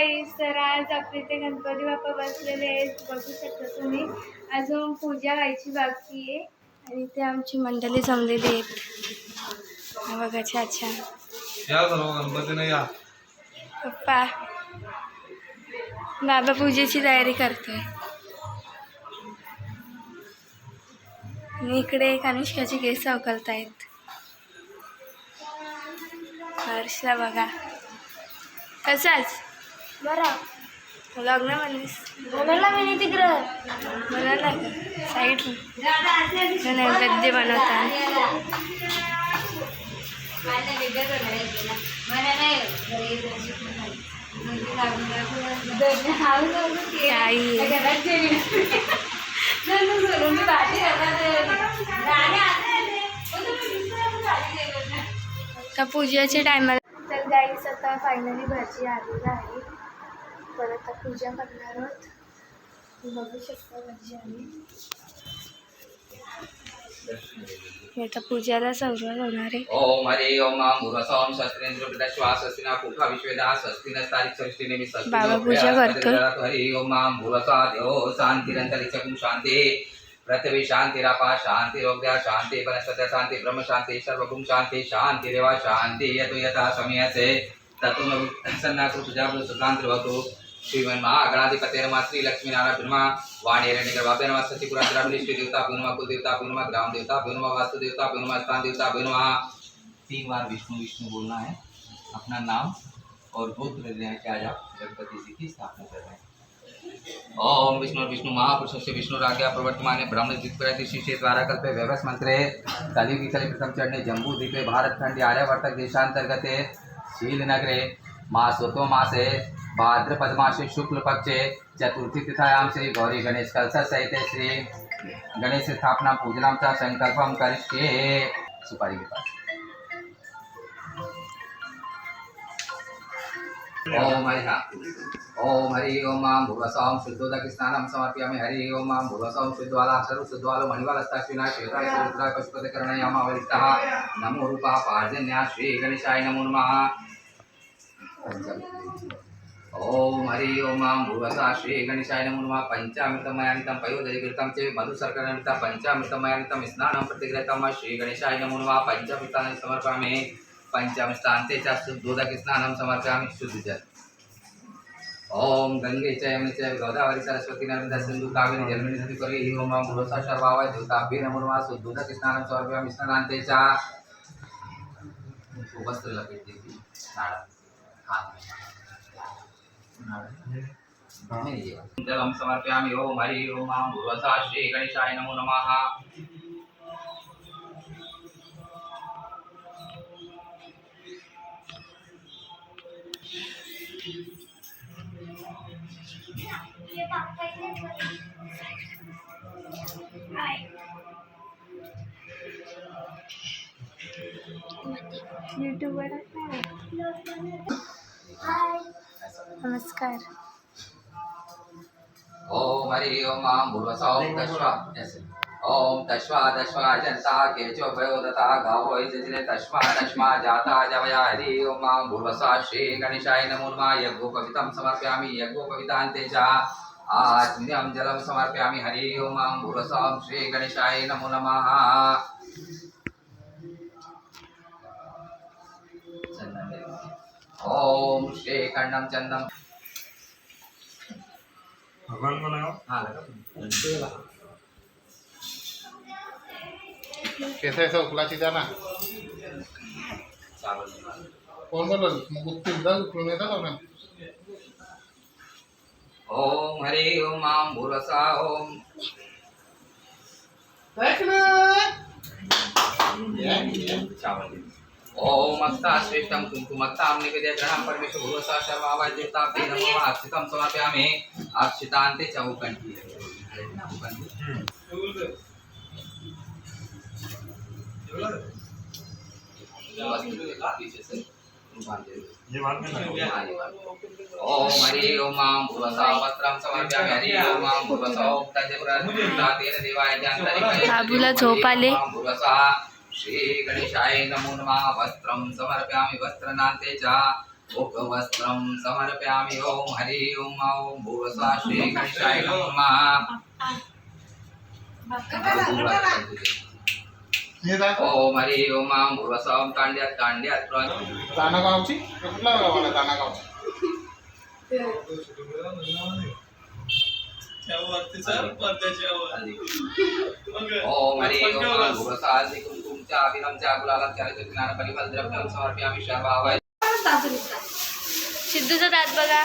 गाईस, तर आज आपल्या इथे गणपती बाप्पा बसलेले आहेत, बघू शकता तुम्ही. अजून पूजा व्हायची बाकी आहे आणि इथे आमची मंडळी जमलेली आहेत. बघा छान छान. गणपती नाही या पप्पा बाबा पूजेची तयारी करतोय आणि इकडे कनिष्काचे केस उकलतायत. हर्षला बघा कसाच बरा लग्न म्हणलीस बोलायला मी तिकडं म्हणाला का साईड नैवेद्य बनवतात. आता पूजेच्या टायमाला तर गाईस आता फायनली भाजी आलेली आहे. परत आता पूजा करणार आहोत. बघू शकता भाजी आली. आता पूजाला सुरुवात होणार आहे. ओम हरि ओम मुरसोम शस्त्रेंद्र विदश्वास अस्तिना कुखा विश्वेदा स्वस्तिन तारीख सृष्टि निमित्त स्वस्ति बाबा पूजा करतोय. हरि ओम मुरसा देव शांतिरंतरिक्षं शांति पृथ्वी शांतिरापा शांतिरोग्या शांति वनस्पति शांति ब्रह्म शांति सर्वभूम शांति शांति रेवा शांति यतो यथा समयसे ततुम सन्नाकुरु पूजाबु सुखांतर्वतु श्रीमन् महागणाधिपते नमः श्री लक्ष्मी नारायण ब्रह्मा वाणीरण्य गर्भाभ्य नमः सती पुराण श्री देवता नमः कुल देवता नमः ग्राम देवता नमः वास्तु देवता नमः स्थान देवता नमः 3 बार विष्णु विष्णु बोलना है. अपना नाम और गोत्र लेना है कि आज आप गणपति जी की स्थापना कर रहे हैं. ओम विष्णु विष्णु महापुरुष विष्णु राज्ञा प्रवर्तमाने ब्रह्म जित्प्रति शिष्य द्वारा कल्पे व्यवस मंत्रे कलियुगी कलि प्रथम चरणे जम्बू द्वीपे भारत खंडे आर्यवर्तक देशांतर्गते शीलनगरे मासोतो मासे भाद्रपद मासे शुक्ल पक्षे चतुर्थी तिथायां श्री गौरी गणेश कलश सहित श्री गणेश स्थापना पूजनां च संकल्पं करिष्ये. सुपारी के पास. ओम हरि ओम भूवसोम शुद्धोदक स्नानं समर्पयामि. हरि ओम भूवसोम शुद्धवाला सर्व शुद्धवालो मणिवालस्ताश्विना श्वेताय रुद्राय पशुपतिकरणयामावलिष्टः. नमो रूपः पार्जन्या श्री गणेशाय नमो नमः. ओम हरि ओम भूवसा श्री गणेशाय नमो नमः. पंचामृतमयानितं पयोदधिकृतं च मधुशर्करान्वितं पंचामृतमयानितं स्नानं प्रतिगृहीतं श्री गणेशाय नमो नमः. पंचामृतानि समर्पयामि. पंचामृतान्ते च शुद्धोदक स्नानं समर्पयामि. शुद्ध जल. ओम गंगे च यमुने च गोदावरी सरस्वती नर्मदा सिंधु कावेरी जलमणि नदी करी ओम भूवसा सर्वावय देवताभ्यो नमो नमः. शुद्धोदक स्नानं समर्पयामि. स्नानान्ते च वस्त्र लपेट दीजिए. नाड़ा हाथ में जलम समर्पयामि. ओम हरि ओम भूवसा श्री गणेशाय नमो नमः. यूट्यूबवर नमस्कार. ओम हरि ओम भूवसा ओम तस्वा ओम तस्वा तस्वा जनता केचो भयोदता गावो जजने तस्मा तस्मा जाता जवया. हरि ओम भूवसा श्री गणेशाय नमो नमः. यज्ञोपवीतं समर्पयामि. यज्ञोपवीतान्ते च आत्मनियं जलं समर्पयामि. हरि ओम भूवसा श्री गणेशाय नमो नमः. ओम श्री कंडम चंदम भगवान को ना हाँ लगा कैसे ऐसा उखला चीजा ना चावल कौन बोल मग उत्तीर्दा उखलून येतात ना. ओम हरि ओम भूवसा ओम चावल. ओम अक्ता श्रेष्ठं कुंकुमक्तां निवेद्य गृहं परमेश्वर भूवसा सर्वावय देवताभ्यो नमो नमः. अक्षितं समर्पयामि. अक्षितान्ते च उकण्ठी. ओम हरि ओम भूवसा वस्त्रं समर्पयामि. हरि ओम भूवसा तजपुरातेन देवाय जानतरि. बाबूला झोप आले. भूवसा श्री गणेशाय नमो नमः. वस्त्रं समर्पयामि. वस्त्रनान्ते च मुखवस्त्रं समर्पयामि। ओम हरि ओम ॐ भूर्भुवः श्री गणेशाय नमः। हे दाखव. ओम हरि ओम ॐ भूर्भुवः कांड्यात दानागावची कुठला गाव आहे दानागावची? ओम हरि ओम ॐ भूर्भुवः कुंकुमच्या अभिनमच्या गुलालाच्या ज्ञान परिमल द्रव्यं समर्पयामि सर्वावय। सिद्धूचा दात बघा.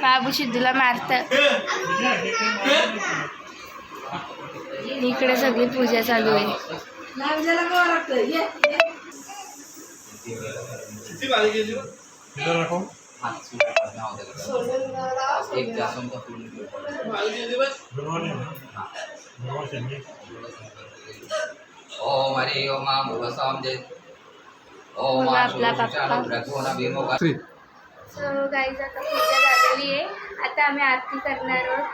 बाबू सिद्धूला मारतात. इकडे सगळी पूजा चालू आहे. एक जास्वंद का फूल ओम हरि ओम ॐ भूर्भुवः जय ओम आपला बाप्पा. सो गाईज आता पूजा झालेली आहे. आता आम्ही आरती करणार आहोत.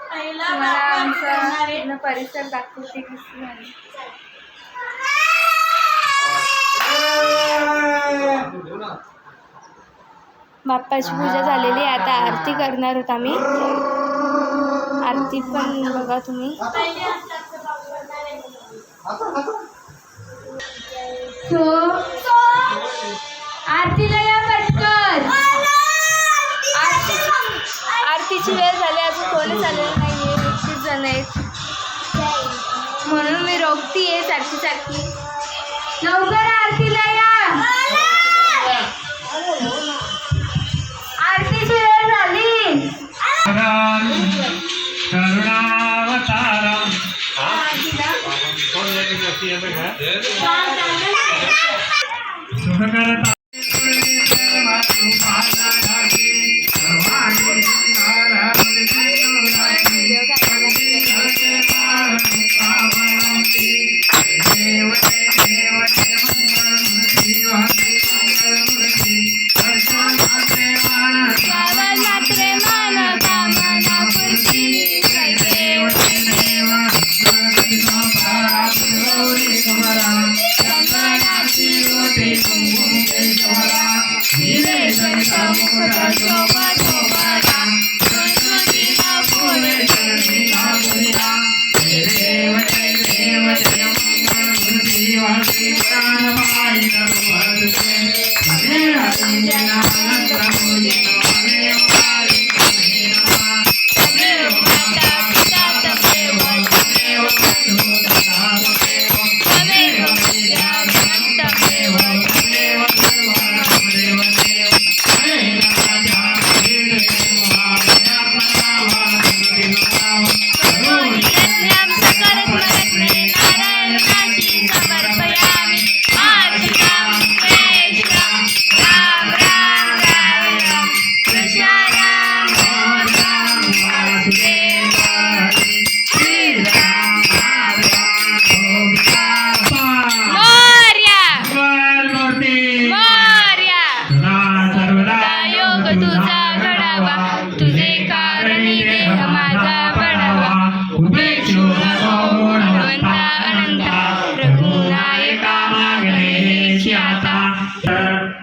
तुम्हाला आमचा पूर्ण परिसर दाखवते कसं झालं. बाप्पाची पूजा झालेली आहे. आता आरती करणार आहोत आम्ही. आरती पण बघा तुम्ही. आरतीला या पटकन. आरतीची वेळ झाली, अजून कोणी झालेलं नाही आहे. 21 जण आहेत म्हणून मी रोखतीये सारखी. लवकर आरतीला या. आरतीची वेळ झाली.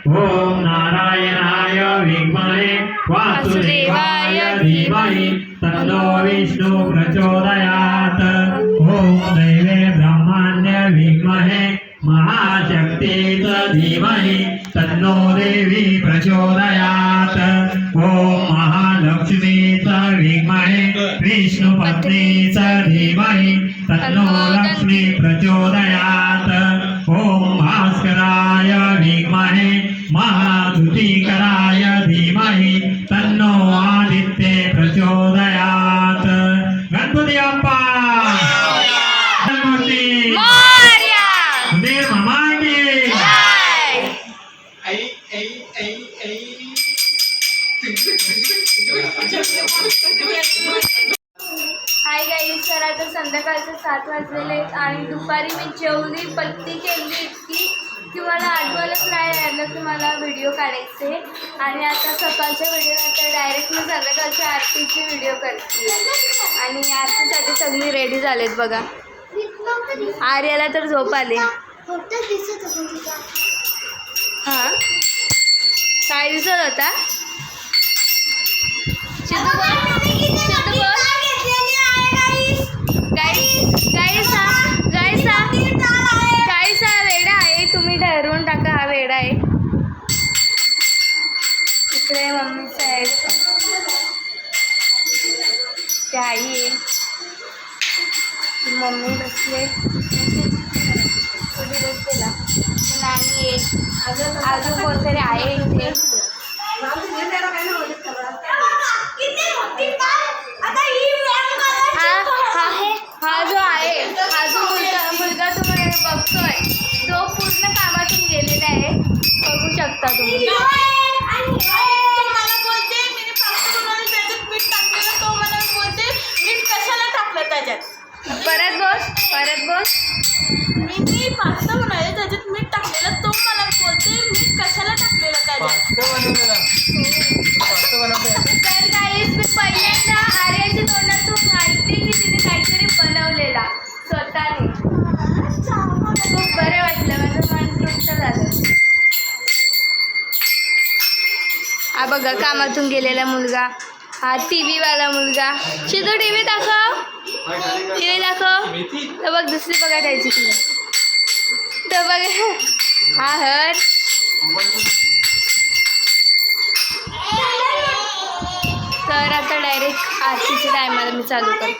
ओम नारायणाय विद्महे वासुदेवाय धीमहि तन्नो विष्णु प्रचोदयात्। ओम दैवे ब्रह्माण्य विद्महे महाशक्ति धीमहि तन्नो देवी प्रचोदयात्। ओम महालक्ष्मी विद्महे विष्णुपत्नी धीमहि तन्नो लक्ष्मी प्रचोदयात्। ओम भास्कराय विद्महे महाधुतीकराय धीमहि तन्नो आदित्य प्रचोदयात्। गणपति बाप्पा गणपति मोरया. देव मामा की जय. हाय गाईज, तर आता संध्याकाळचे 7 वाजलेले आहेत आणि दुपारी मी जेवली पत्ती केली इतकी की मला आठवलंच नाही राहिलं की मला व्हिडिओ काढायचे. आणि आता सकाळच्या व्हिडिओनंतर डायरेक्ट मी संध्याकाळच्या आरतीची व्हिडिओ करते. आणि आरतीसाठी सगळी रेडी झालेत बघा. आर्याला तर झोप आले. दिसत होतं तिच्या. हा काय दिसत होता सिद्धू बोल सिद्धू बोल गाईस हा वेडा आहे तुम्ही ठरवून टाका हा वेडा आहे इकडे मम्मीचं आहे ते आई आहे मम्मी बसले केला नानी आहे अजून कोणतरी आहे इथे हा जो आहे हा जो मुलगा तुम्हाला बघतोय तो पूर्ण कामातून गेलेला आहे बघू शकता तुम्ही मला बोलते मी पास्ता बनवलं त्याच्यात मीठ टाकलेलं तो मला बोलते मीठ कशाला टाकलं त्याच्यात परत बोल मी पास्ता बनवलं त्याच्यात मीठ टाकलेलं तो मला बोलते मीठ कशाला टाकलेलं त्याच्यात तर काहीच मी पहिल्यांदा आर्याच्या तोंडातून ऐकते की तिने काहीतरी बनवलेला स्वतःने खूप बरं वाटलं माझं मन तृप्त झालं हा बघा कामातून गेलेला मुलगा हा TV वाला मुलगा शिदू TV दाखव तर बघ दुसरी बघा द्यायची तुला तर बघ हा हर तर आता डायरेक्ट आरतीच्या टायमाला मी चालू करते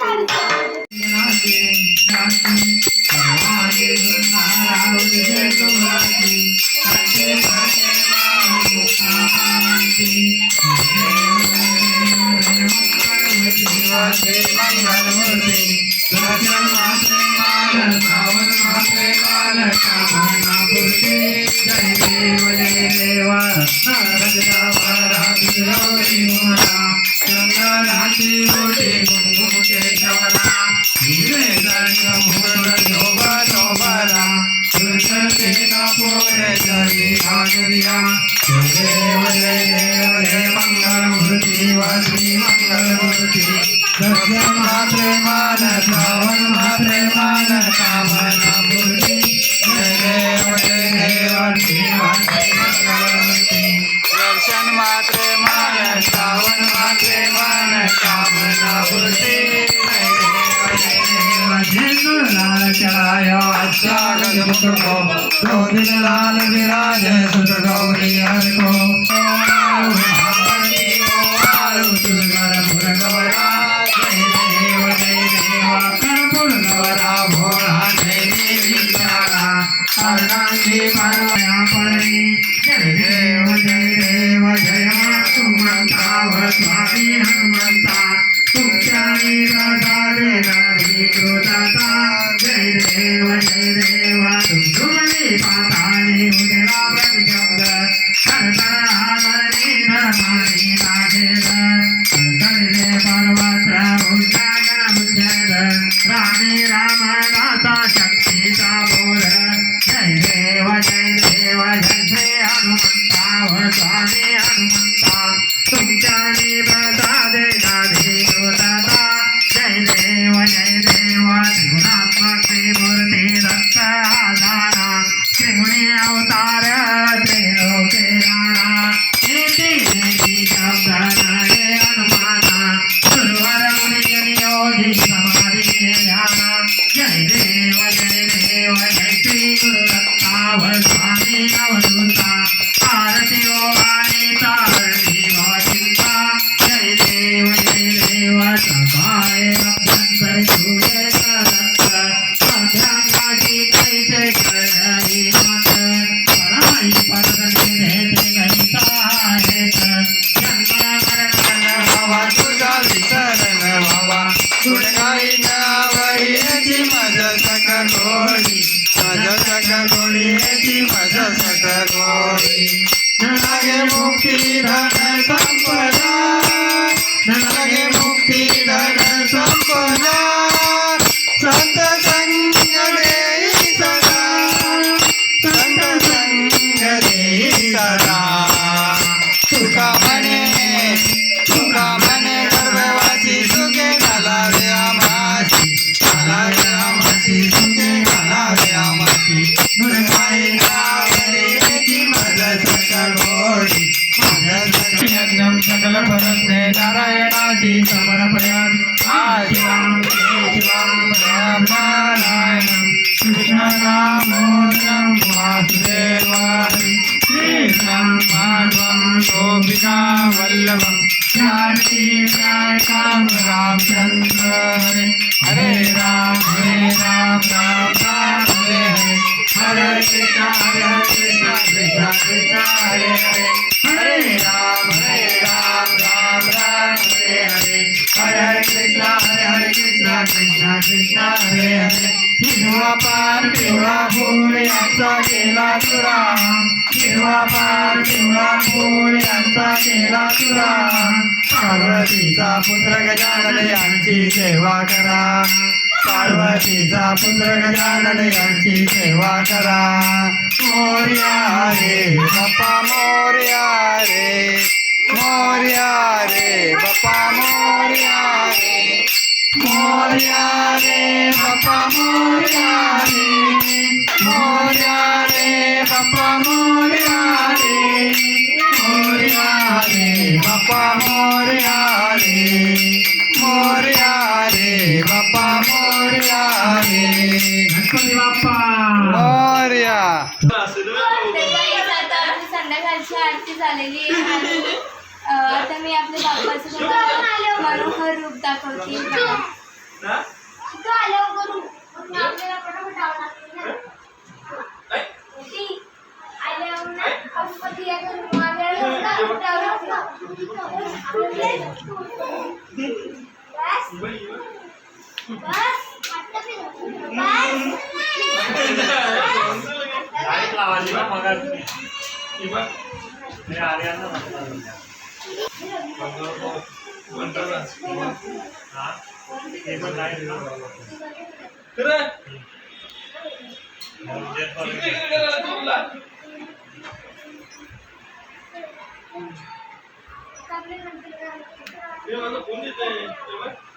दर्शन मात्रे मान श्रावण मात्रे मान कामना पूर्ती लाल विराज सुत गौरी हर को Bye. बोटी यज्ञम सकल परस्ते नारायणाची समर्पयामि शिवां राम नारायणं कृष्णदामोदरं वासुदेवाय कृष्णं माधवं गोपिका वल्लभं जानकी नायकं रामचन्द्र हरे राम राम राम हरे हरे कृष्ण कृष्ण कृष्ण कृष्ण हरे हरे हरे राम राम राम हरे हरे हरे कृष्ण कृष्ण कृष्ण कृष्ण हरे हरे हिरवा पान पिवळा फूल यांचा केला तुरा हिरवा पान पिवळा फूल यांचा केला तुरा पार्वतीचा पुत्र गजानन यांची सेवा करा पार्वतीचा पुत्र गजानन यांची सेवा करा मोरया रे बाप्पा मोरया रे मोरया रे बाप्पा मोरया रे मोरया रे बाप्पा मोरया रे मोरया रे बाप्पा मोरया रे मोरया रे बाप्पा मोरया रे मोरया रे बाप्पा मोरया रे गणपती बाप्पा मोरया आता आपली संध्याकाळची आरती झालेली आहे आणि आता मी आपल्या बाप्पाचं तुम्हाला मनोहर रूप दाखवते फोन येतोय